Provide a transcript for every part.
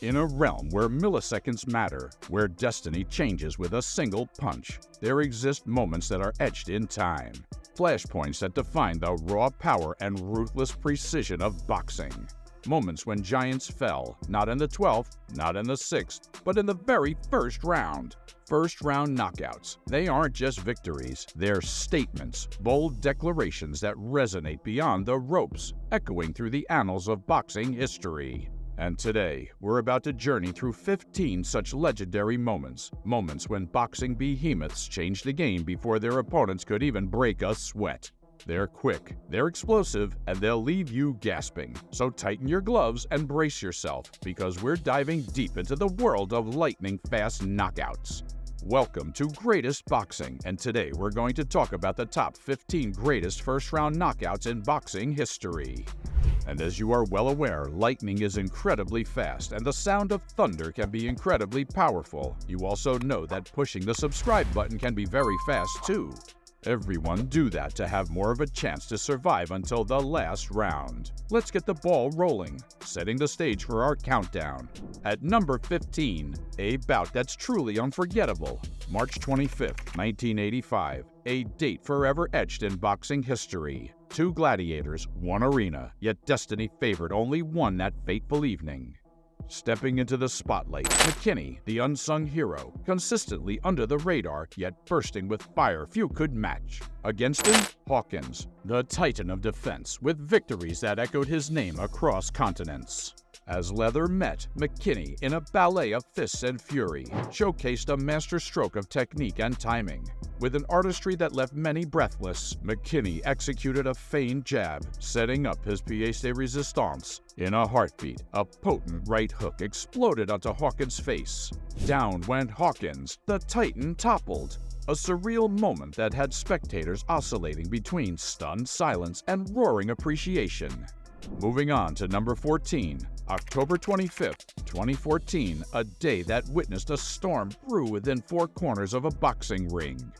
In a realm where milliseconds matter, where destiny changes with a single punch, there exist moments that are etched in time. Flashpoints that define the raw power and ruthless precision of boxing. Moments when giants fell, not in the 12th, not in the 6th, but in the very first round. First-round knockouts. They aren't just victories, they're statements, bold declarations that resonate beyond the ropes, echoing through the annals of boxing history. And today, we're about to journey through 15 such legendary moments. Moments when boxing behemoths changed the game before their opponents could even break a sweat. They're quick, they're explosive, and they'll leave you gasping. So tighten your gloves and brace yourself, because we're diving deep into the world of lightning-fast knockouts. Welcome to Greatest Boxing, and today we're going to talk about the top 15 greatest first-round knockouts in boxing history. And as you are well aware, lightning is incredibly fast, and the sound of thunder can be incredibly powerful. You also know that pushing the subscribe button can be very fast too. Everyone do that to have more of a chance to survive until the last round. Let's get the ball rolling, setting the stage for our countdown. At number 15, a bout that's truly unforgettable. March 25th, 1985, a date forever etched in boxing history. Two gladiators, one arena, yet destiny favored only one that fateful evening. Stepping into the spotlight, McKinney, the unsung hero, consistently under the radar, yet bursting with fire few could match. Against him, Hawkins, the titan of defense, with victories that echoed his name across continents. As leather met, McKinney, in a ballet of fists and fury, showcased a masterstroke of technique and timing. With an artistry that left many breathless, McKinney executed a feigned jab, setting up his pièce de résistance. In a heartbeat, a potent right hook exploded onto Hawkins' face. Down went Hawkins, the titan toppled. A surreal moment that had spectators oscillating between stunned silence and roaring appreciation. Moving on to number 14, October 25th, 2014, a day that witnessed a storm brew within four corners of a boxing ring.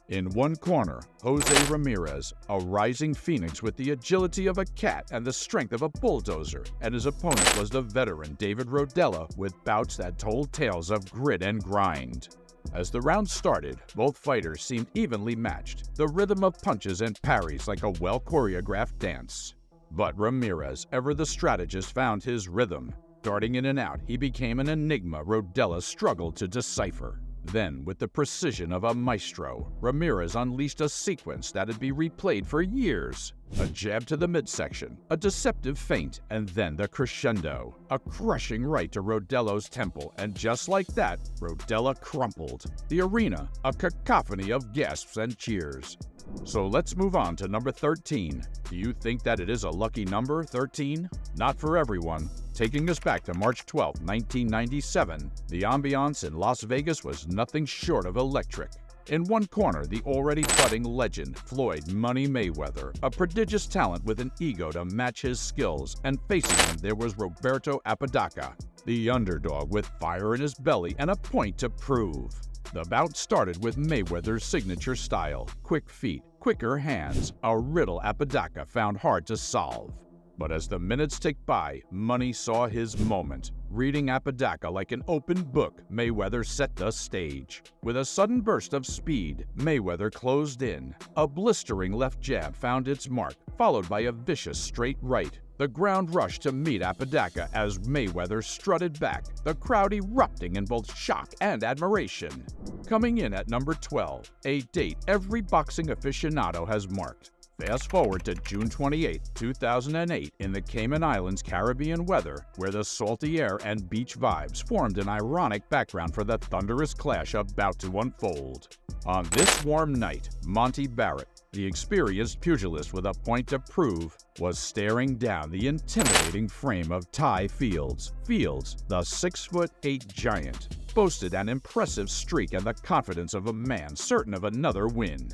In one corner, Jose Ramirez, a rising phoenix with the agility of a cat and the strength of a bulldozer, and his opponent was the veteran David Rodella with bouts that told tales of grit and grind. As the round started, both fighters seemed evenly matched, the rhythm of punches and parries like a well-choreographed dance. But Ramirez, ever the strategist, found his rhythm. Darting in and out, he became an enigma Rodella struggled to decipher. Then, with the precision of a maestro, Ramirez unleashed a sequence that'd be replayed for years. A jab to the midsection, a deceptive feint, and then the crescendo. A crushing right to Rodella's temple, and just like that, Rodella crumpled. The arena, a cacophony of gasps and cheers. So let's move on to number 13. Do you think that it is a lucky number, 13? Not for everyone. Taking us back to March 12, 1997, the ambiance in Las Vegas was nothing short of electric. In one corner, the already budding legend, Floyd "Money" Mayweather, a prodigious talent with an ego to match his skills, and facing him there was Roberto Apodaca, the underdog with fire in his belly and a point to prove. The bout started with Mayweather's signature style, quick feet, quicker hands, a riddle Apodaca found hard to solve. But as the minutes ticked by, Money saw his moment. Reading Apodaca like an open book, Mayweather set the stage. With a sudden burst of speed, Mayweather closed in. A blistering left jab found its mark, followed by a vicious straight right. The ground rushed to meet Apodaca as Mayweather strutted back, the crowd erupting in both shock and admiration. Coming in at number 12, a date every boxing aficionado has marked. Fast forward to June 28, 2008 in the Cayman Islands Caribbean weather, where the salty air and beach vibes formed an ironic background for the thunderous clash about to unfold. On this warm night, Monty Barrett, the experienced pugilist with a point to prove, was staring down the intimidating frame of Ty Fields. Fields, the 6'8" giant, boasted an impressive streak and the confidence of a man certain of another win.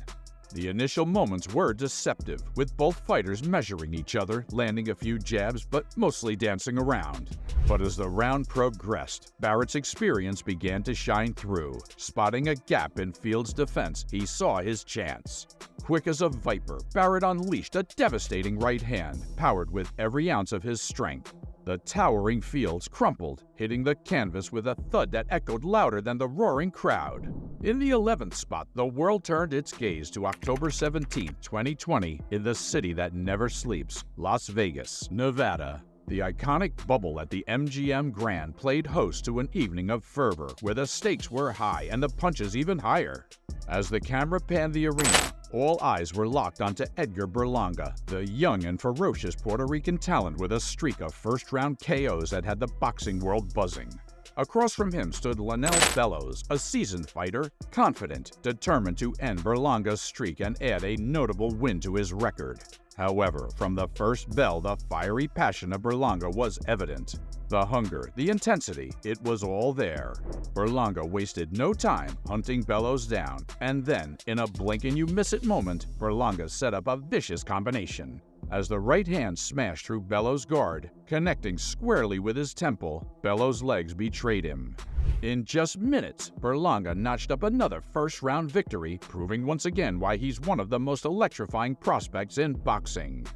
The initial moments were deceptive, with both fighters measuring each other, landing a few jabs, but mostly dancing around. But as the round progressed, Barrett's experience began to shine through. Spotting a gap in Fields' defense, he saw his chance. Quick as a viper, Barrett unleashed a devastating right hand, powered with every ounce of his strength. The towering fields crumpled, hitting the canvas with a thud that echoed louder than the roaring crowd. In the 11th spot, the world turned its gaze to October 17, 2020, in the city that never sleeps, Las Vegas, Nevada. The iconic bubble at the MGM Grand played host to an evening of fervor where the stakes were high and the punches even higher. As the camera panned the arena, all eyes were locked onto Edgar Berlanga, the young and ferocious Puerto Rican talent with a streak of first-round KOs that had the boxing world buzzing. Across from him stood Lanell Bellows, a seasoned fighter, confident, determined to end Berlanga's streak and add a notable win to his record. However, from the first bell, the fiery passion of Berlanga was evident. The hunger, the intensity, it was all there. Berlanga wasted no time hunting Bellows down, and then, in a blink-and-you-miss-it moment, Berlanga set up a vicious combination. As the right hand smashed through Bellows' guard, connecting squarely with his temple, Bellows' legs betrayed him. In just minutes, Berlanga notched up another first-round victory, proving once again why he's one of the most electrifying prospects in boxing.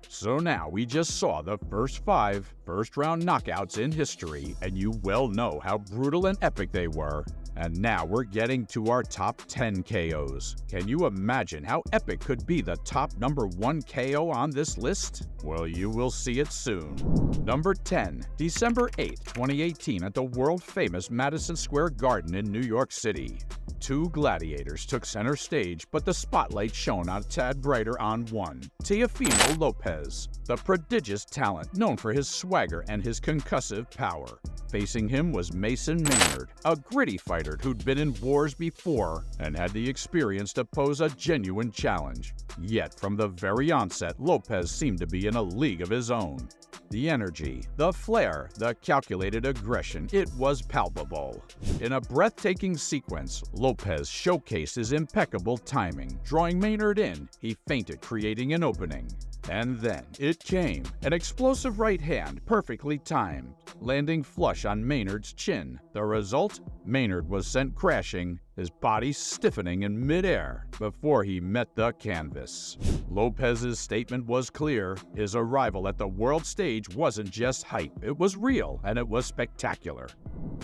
So now we just saw the first 5 first-round knockouts in history, and you well know how brutal and epic they were. And now we're getting to our top 10 KOs. Can you imagine how epic could be the top number 1 KO on this list? Well, you will see it soon. Number 10, December 8, 2018 at the world-famous Madison Square Garden in New York City. 2 gladiators took center stage, but the spotlight shone a tad brighter on one, Teofimo Lopez, the prodigious talent known for his swagger and his concussive power. Facing him was Mason Maynard, a gritty fighter who'd been in wars before and had the experience to pose a genuine challenge. Yet from the very onset, Lopez seemed to be in a league of his own. The energy, the flair, the calculated aggression, it was palpable. In a breathtaking sequence, Lopez showcased his impeccable timing. Drawing Maynard in, he feinted, creating an opening. And then it came, an explosive right hand, perfectly timed, landing flush on Maynard's chin. The result? Maynard was sent crashing, his body stiffening in midair before he met the canvas. Lopez's statement was clear. His arrival at the world stage wasn't just hype, it was real and it was spectacular.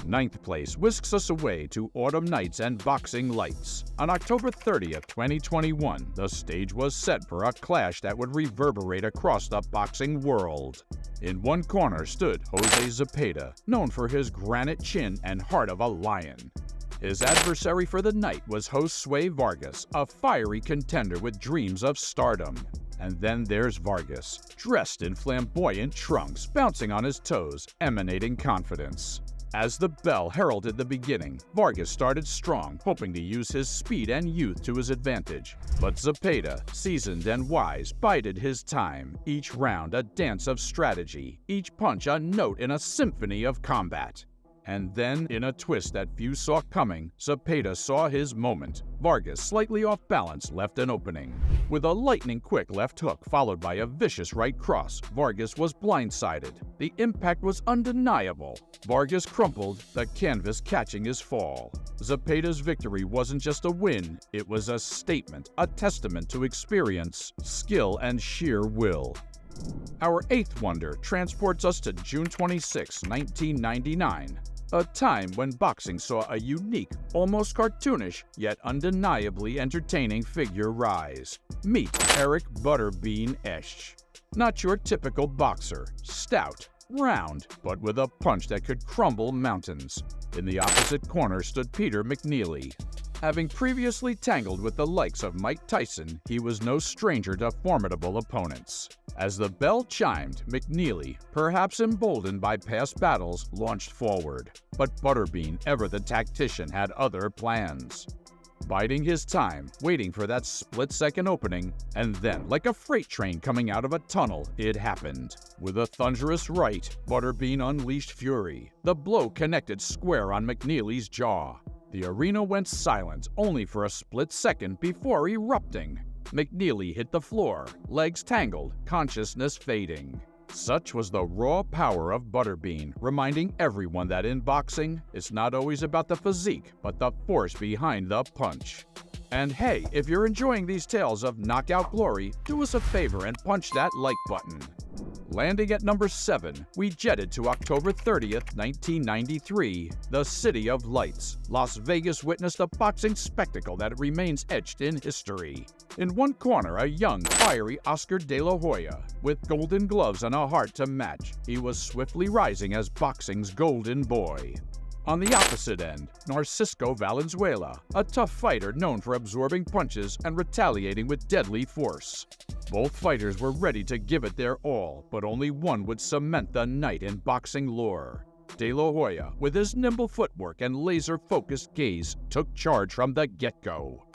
9th place whisks us away to Autumn Nights and Boxing Lights. On October 30th, 2021, the stage was set for a clash that would reverberate across the boxing world. In one corner stood Jose Zepeda, known for his granite chin and heart of a lion. His adversary for the night was Josue Vargas, a fiery contender with dreams of stardom. And then there's Vargas, dressed in flamboyant trunks, bouncing on his toes, emanating confidence. As the bell heralded the beginning, Vargas started strong, hoping to use his speed and youth to his advantage. But Zepeda, seasoned and wise, bided his time, each round a dance of strategy, each punch a note in a symphony of combat. And then, in a twist that few saw coming, Zepeda saw his moment. Vargas, slightly off balance, left an opening. With a lightning-quick left hook followed by a vicious right cross, Vargas was blindsided. The impact was undeniable. Vargas crumpled, the canvas catching his fall. Zepeda's victory wasn't just a win, it was a statement, a testament to experience, skill, and sheer will. Our 8th wonder transports us to June 26, 1999. A time when boxing saw a unique, almost cartoonish, yet undeniably entertaining figure rise. Meet Eric Butterbean Esch. Not your typical boxer, stout, round, but with a punch that could crumble mountains. In the opposite corner stood Peter McNeely. Having previously tangled with the likes of Mike Tyson, he was no stranger to formidable opponents. As the bell chimed, McNeely, perhaps emboldened by past battles, launched forward. But Butterbean, ever the tactician, had other plans. Biding his time, waiting for that split-second opening, and then, like a freight train coming out of a tunnel, it happened. With a thunderous right, Butterbean unleashed fury. The blow connected square on McNeely's jaw. The arena went silent, only for a split second before erupting. McNeely hit the floor, legs tangled, consciousness fading. Such was the raw power of Butterbean, reminding everyone that in boxing, it's not always about the physique, but the force behind the punch. And hey, if you're enjoying these tales of knockout glory, do us a favor and punch that like button. Landing at number 7, we jetted to October 30th, 1993, the City of Lights. Las Vegas witnessed a boxing spectacle that remains etched in history. In one corner, a young, fiery Oscar De La Hoya, with golden gloves and a heart to match. He was swiftly rising as boxing's golden boy. On the opposite end, Narcisco Valenzuela, a tough fighter known for absorbing punches and retaliating with deadly force. Both fighters were ready to give it their all, but only one would cement the night in boxing lore. De La Hoya, with his nimble footwork and laser-focused gaze, took charge from the get-go.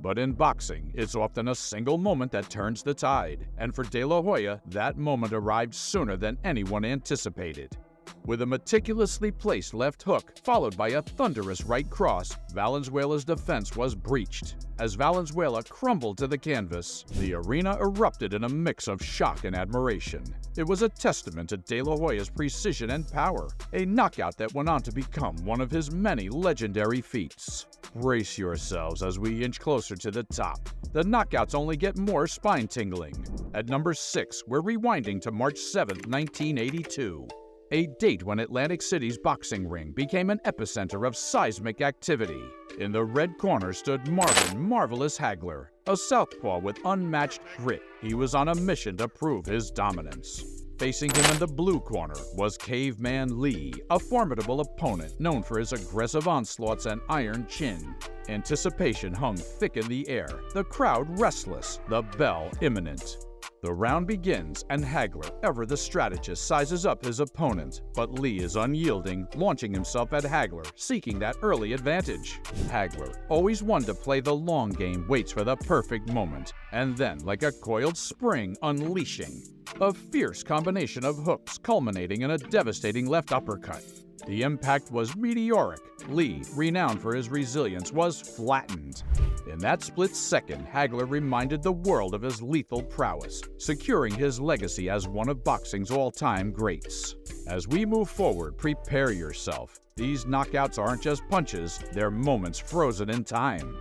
But in boxing, it's often a single moment that turns the tide, and for De La Hoya, that moment arrived sooner than anyone anticipated. With a meticulously placed left hook, followed by a thunderous right cross, Valenzuela's defense was breached. As Valenzuela crumbled to the canvas, the arena erupted in a mix of shock and admiration. It was a testament to De La Hoya's precision and power, a knockout that went on to become one of his many legendary feats. Brace yourselves as we inch closer to the top. The knockouts only get more spine-tingling. At number 6, we're rewinding to March 7, 1982. A date when Atlantic City's boxing ring became an epicenter of seismic activity. In the red corner stood Marvin "Marvelous" Hagler, a southpaw with unmatched grit. He was on a mission to prove his dominance. Facing him in the blue corner was Caveman Lee, a formidable opponent known for his aggressive onslaughts and iron chin. Anticipation hung thick in the air, the crowd restless, the bell imminent. The round begins, and Hagler, ever the strategist, sizes up his opponent, but Lee is unyielding, launching himself at Hagler, seeking that early advantage. Hagler, always one to play the long game, waits for the perfect moment, and then, like a coiled spring, unleashing. A fierce combination of hooks culminating in a devastating left uppercut. The impact was meteoric. Lee, renowned for his resilience, was flattened. In that split second, Hagler reminded the world of his lethal prowess, securing his legacy as one of boxing's all-time greats. As we move forward, prepare yourself. These knockouts aren't just punches, they're moments frozen in time.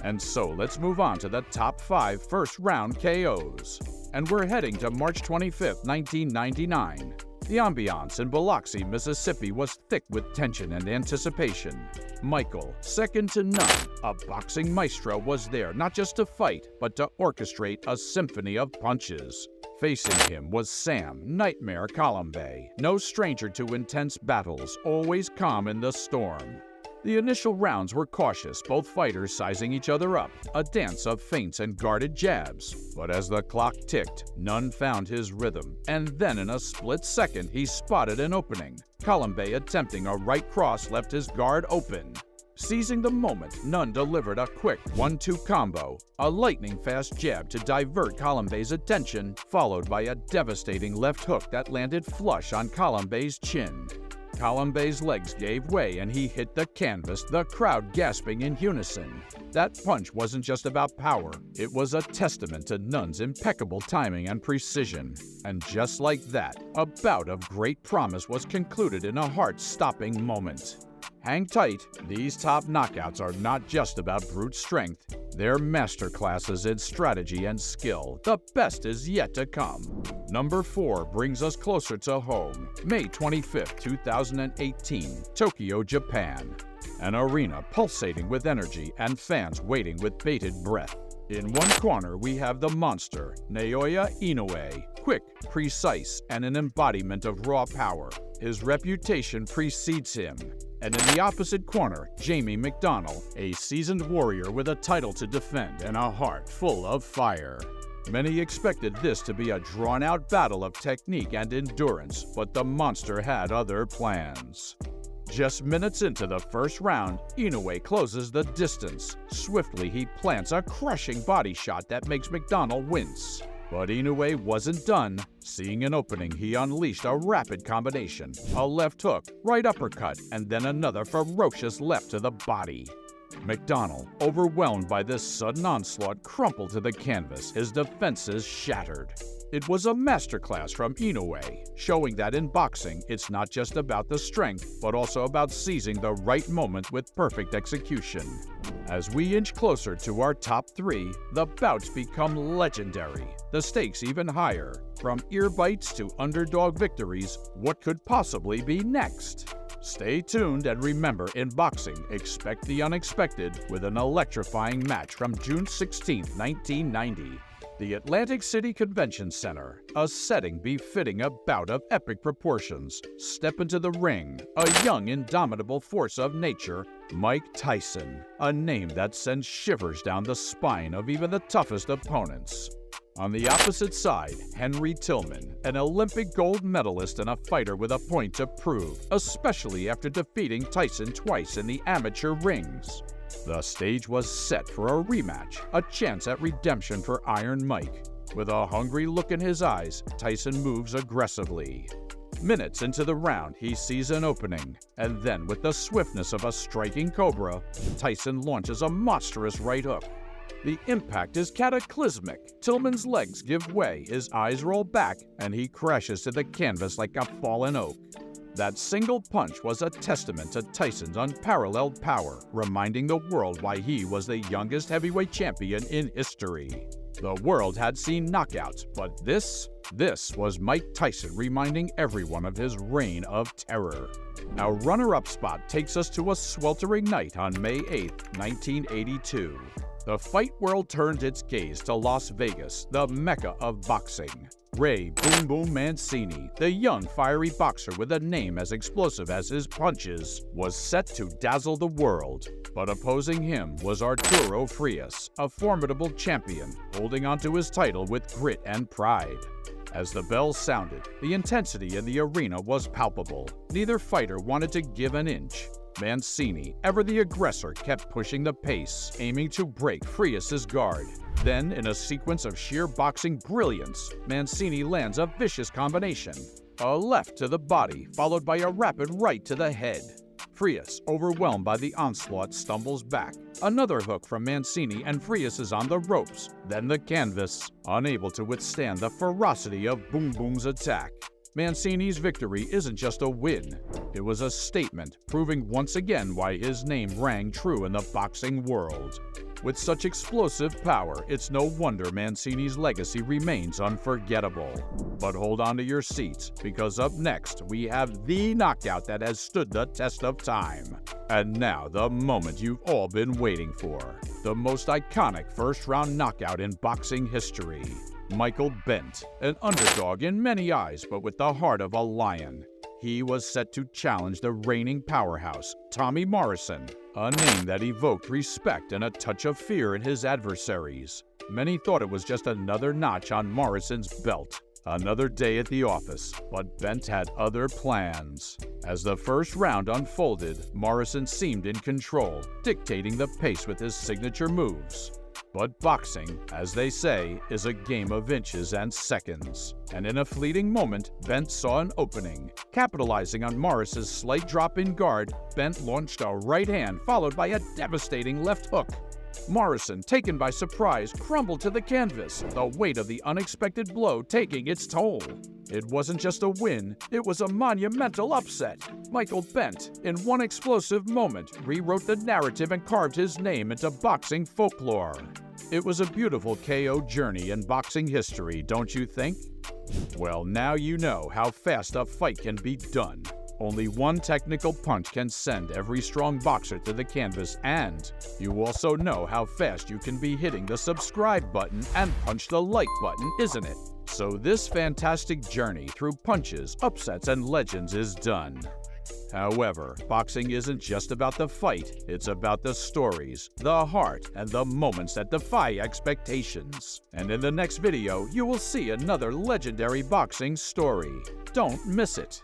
And so let's move on to the top 5 first-round KOs. And we're heading to March 25, 1999. The ambiance in Biloxi, Mississippi was thick with tension and anticipation. Michael, second to none, a boxing maestro, was there not just to fight, but to orchestrate a symphony of punches. Facing him was Sam "Nightmare" Columbay, no stranger to intense battles, always calm in the storm. The initial rounds were cautious, both fighters sizing each other up, a dance of feints and guarded jabs. But as the clock ticked, none found his rhythm, and then in a split second he spotted an opening. Columbay, attempting a right cross, left his guard open. Seizing the moment, Nunn delivered a quick 1-2 combo, a lightning-fast jab to divert Columbay's attention, followed by a devastating left hook that landed flush on Columbay's chin. Columbay's legs gave way and he hit the canvas, the crowd gasping in unison. That punch wasn't just about power, it was a testament to Nunn's impeccable timing and precision. And just like that, a bout of great promise was concluded in a heart-stopping moment. Hang tight, these top knockouts are not just about brute strength, they're masterclasses in strategy and skill. The best is yet to come. Number 4 brings us closer to home. May 25, 2018, Tokyo, Japan. An arena pulsating with energy and fans waiting with bated breath. In one corner, we have the monster, Naoya Inoue, quick, precise, and an embodiment of raw power. His reputation precedes him. And in the opposite corner, Jamie McDonnell, a seasoned warrior with a title to defend and a heart full of fire. Many expected this to be a drawn-out battle of technique and endurance, but the monster had other plans. Just minutes into the first round, Inoue closes the distance. Swiftly, he plants a crushing body shot that makes McDonnell wince. But Inoue wasn't done. Seeing an opening, he unleashed a rapid combination, a left hook, right uppercut, and then another ferocious left to the body. McDonnell, overwhelmed by this sudden onslaught, crumpled to the canvas, his defenses shattered. It was a masterclass from Inoue, showing that in boxing, it's not just about the strength, but also about seizing the right moment with perfect execution. As we inch closer to our top 3, the bouts become legendary, the stakes even higher. From ear bites to underdog victories, what could possibly be next? Stay tuned and remember, in boxing, expect the unexpected with an electrifying match from June 16, 1990. The Atlantic City Convention Center, a setting befitting a bout of epic proportions. Step into the ring, a young, indomitable force of nature, Mike Tyson, a name that sends shivers down the spine of even the toughest opponents. On the opposite side, Henry Tillman, an Olympic gold medalist and a fighter with a point to prove, especially after defeating Tyson twice in the amateur rings. The stage was set for a rematch, a chance at redemption for Iron Mike. With a hungry look in his eyes, Tyson moves aggressively. Minutes into the round, he sees an opening, and then with the swiftness of a striking cobra, Tyson launches a monstrous right hook. The impact is cataclysmic. Tillman's legs give way, his eyes roll back, and he crashes to the canvas like a fallen oak. That single punch was a testament to Tyson's unparalleled power, reminding the world why he was the youngest heavyweight champion in history. The world had seen knockouts, but this was Mike Tyson reminding everyone of his reign of terror. Our runner-up spot takes us to a sweltering night on May 8, 1982. The fight world turned its gaze to Las Vegas, the mecca of boxing. Ray Boom Boom Mancini, the young fiery boxer with a name as explosive as his punches, was set to dazzle the world. But opposing him was Arturo Frias, a formidable champion, holding onto his title with grit and pride. As the bell sounded, the intensity in the arena was palpable. Neither fighter wanted to give an inch. Mancini, ever the aggressor, kept pushing the pace, aiming to break Frias's guard. Then, in a sequence of sheer boxing brilliance, Mancini lands a vicious combination. A left to the body, followed by a rapid right to the head. Frias, overwhelmed by the onslaught, stumbles back. Another hook from Mancini and Frias is on the ropes, then the canvas, unable to withstand the ferocity of Boom Boom's attack. Mancini's victory isn't just a win. It was a statement, proving once again why his name rang true in the boxing world. With such explosive power, it's no wonder Mancini's legacy remains unforgettable. But hold on to your seats, because up next, we have the knockout that has stood the test of time. And now, the moment you've all been waiting for. The most iconic first-round knockout in boxing history. Michael Bentt, an underdog in many eyes, but with the heart of a lion. He was set to challenge the reigning powerhouse, Tommy Morrison, a name that evoked respect and a touch of fear in his adversaries. Many thought it was just another notch on Morrison's belt, another day at the office, but Bentt had other plans. As the first round unfolded, Morrison seemed in control, dictating the pace with his signature moves. But boxing, as they say, is a game of inches and seconds. And in a fleeting moment, Bentt saw an opening. Capitalizing on Morris's slight drop in guard, Bentt launched a right hand followed by a devastating left hook. Morrison, taken by surprise, crumbled to the canvas, the weight of the unexpected blow taking its toll. It wasn't just a win, it was a monumental upset. Michael Bentt, in one explosive moment, rewrote the narrative and carved his name into boxing folklore. It was a beautiful KO journey in boxing history, don't you think? Well, now you know how fast a fight can be done. Only one technical punch can send every strong boxer to the canvas, and you also know how fast you can be hitting the subscribe button and punch the like button, isn't it? So this fantastic journey through punches, upsets, and legends is done. However, boxing isn't just about the fight, it's about the stories, the heart, and the moments that defy expectations. And in the next video, you will see another legendary boxing story. Don't miss it.